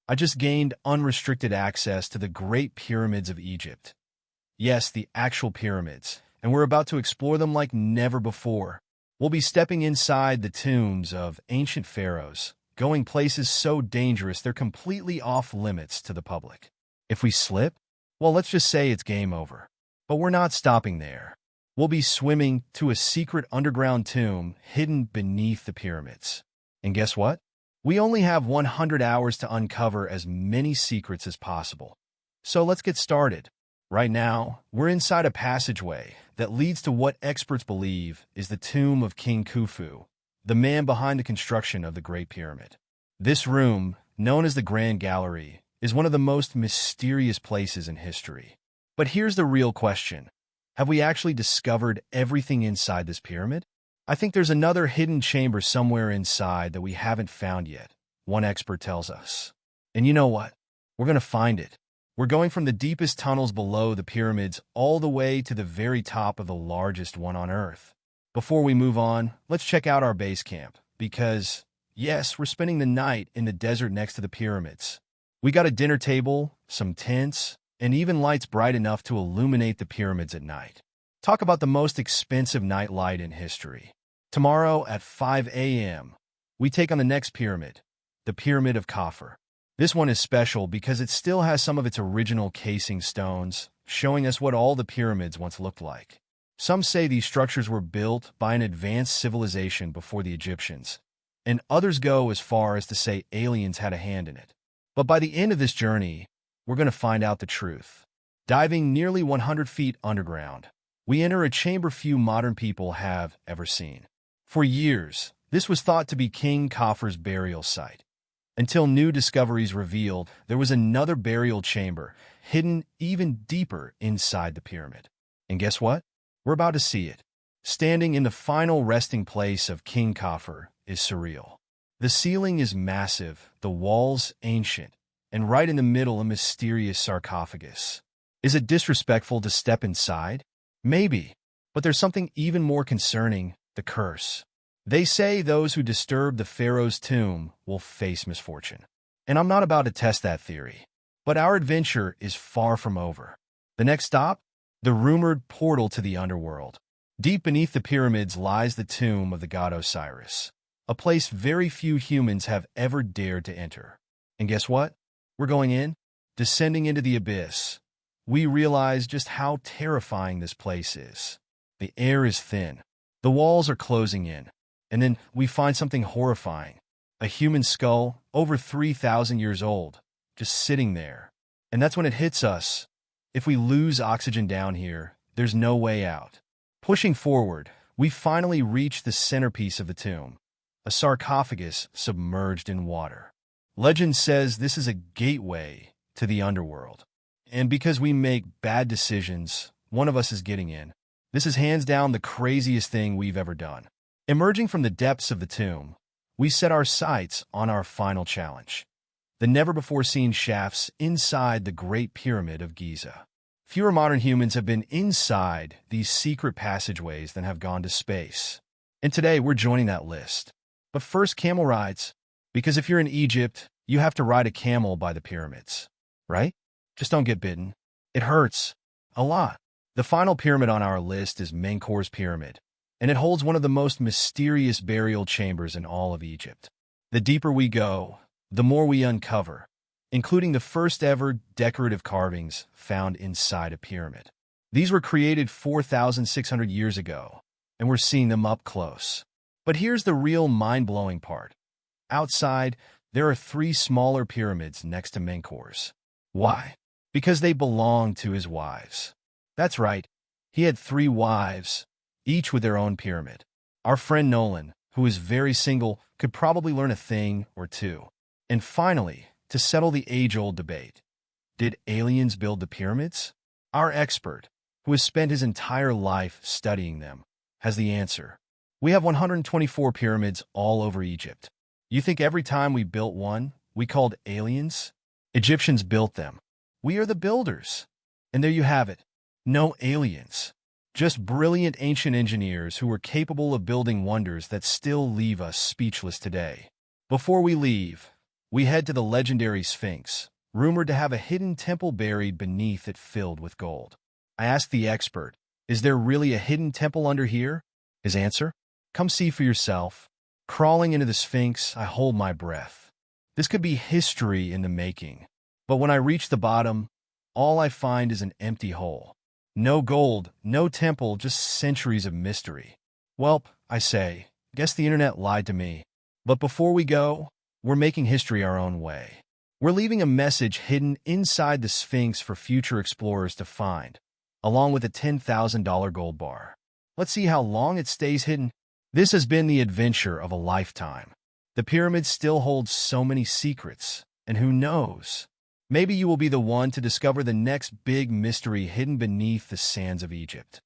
I just gained unrestricted access to the Great Pyramids of Egypt. Yes, the actual pyramids, and we're about to explore them like never before. We'll be stepping inside the tombs of ancient pharaohs, going places so dangerous they're completely off limits to the public. If we slip, well, let's just say it's game over. But we're not stopping there. We'll be swimming to a secret underground tomb hidden beneath the pyramids. And guess what? We only have 100 hours to uncover as many secrets as possible. So let's get started. Right now, we're inside a passageway that leads to what experts believe is the tomb of King Khufu, the man behind the construction of the Great Pyramid. This room, known as the Grand Gallery, is one of the most mysterious places in history. But here's the real question. Have we actually discovered everything inside this pyramid? I think there's another hidden chamber somewhere inside that we haven't found yet, one expert tells us. And you know what? We're going to find it. We're going from the deepest tunnels below the pyramids all the way to the very top of the largest one on Earth. Before we move on, let's check out our base camp, because, yes, we're spending the night in the desert next to the pyramids. We got a dinner table, some tents, and even lights bright enough to illuminate the pyramids at night. Talk about the most expensive night light in history. Tomorrow at 5 a.m., we take on the next pyramid, the Pyramid of Khafre. This one is special because it still has some of its original casing stones, showing us what all the pyramids once looked like. Some say these structures were built by an advanced civilization before the Egyptians, and others go as far as to say aliens had a hand in it. But by the end of this journey, we're going to find out the truth. Diving nearly 100 feet underground, we enter a chamber few modern people have ever seen. For years, this was thought to be King Khafre's burial site, until new discoveries revealed there was another burial chamber hidden even deeper inside the pyramid. And guess what? We're about to see it. Standing in the final resting place of King Khafre is surreal. The ceiling is massive, the walls ancient, and right in the middle a mysterious sarcophagus. Is it disrespectful to step inside? Maybe, but there's something even more concerning, the curse. They say those who disturb the pharaoh's tomb will face misfortune. And I'm not about to test that theory. But our adventure is far from over. The next stop? The rumored portal to the underworld. Deep beneath the pyramids lies the tomb of the god Osiris, a place very few humans have ever dared to enter. And guess what? We're going in, descending into the abyss. We realize just how terrifying this place is. The air is thin. The walls are closing in. And then we find something horrifying. A human skull, over 3,000 years old, just sitting there. And that's when it hits us. If we lose oxygen down here, there's no way out. Pushing forward, we finally reach the centerpiece of the tomb, a sarcophagus submerged in water. Legend says this is a gateway to the underworld. And because we make bad decisions, one of us is getting in. This is hands down the craziest thing we've ever done. Emerging from the depths of the tomb, we set our sights on our final challenge, the never-before-seen shafts inside the Great Pyramid of Giza. Fewer modern humans have been inside these secret passageways than have gone to space. And today, we're joining that list. But first, camel rides. Because if you're in Egypt, you have to ride a camel by the pyramids, right? Just don't get bitten. It hurts. A lot. The final pyramid on our list is Menkaur's Pyramid, and it holds one of the most mysterious burial chambers in all of Egypt. The deeper we go, the more we uncover, including the first ever decorative carvings found inside a pyramid. These were created 4,600 years ago, and we're seeing them up close. But here's the real mind-blowing part. Outside, there are 3 smaller pyramids next to Menkaur's. Why? Because they belonged to his wives. That's right, he had 3 wives, each with their own pyramid. Our friend Nolan, who is very single, could probably learn a thing or two. And finally, to settle the age-old debate, did aliens build the pyramids? Our expert, who has spent his entire life studying them, has the answer. We have 124 pyramids all over Egypt. You think every time we built one, we called aliens? Egyptians built them. We are the builders. And there you have it. No aliens. Just brilliant ancient engineers who were capable of building wonders that still leave us speechless today. Before we leave, We head to the legendary Sphinx, rumored to have a hidden temple buried beneath it filled with gold. I ask the expert, is there really a hidden temple under here? His answer? Come see for yourself. Crawling into the Sphinx, I hold my breath. This could be history in the making. But when I reach the bottom, all I find is an empty hole. No gold, no temple, just centuries of mystery. Welp, I say, guess the internet lied to me. But before we go, we're making history our own way. We're leaving a message hidden inside the Sphinx for future explorers to find, along with a $10,000 gold bar. Let's see how long it stays hidden. This has been the adventure of a lifetime. The pyramids still hold so many secrets, and who knows? Maybe you will be the one to discover the next big mystery hidden beneath the sands of Egypt.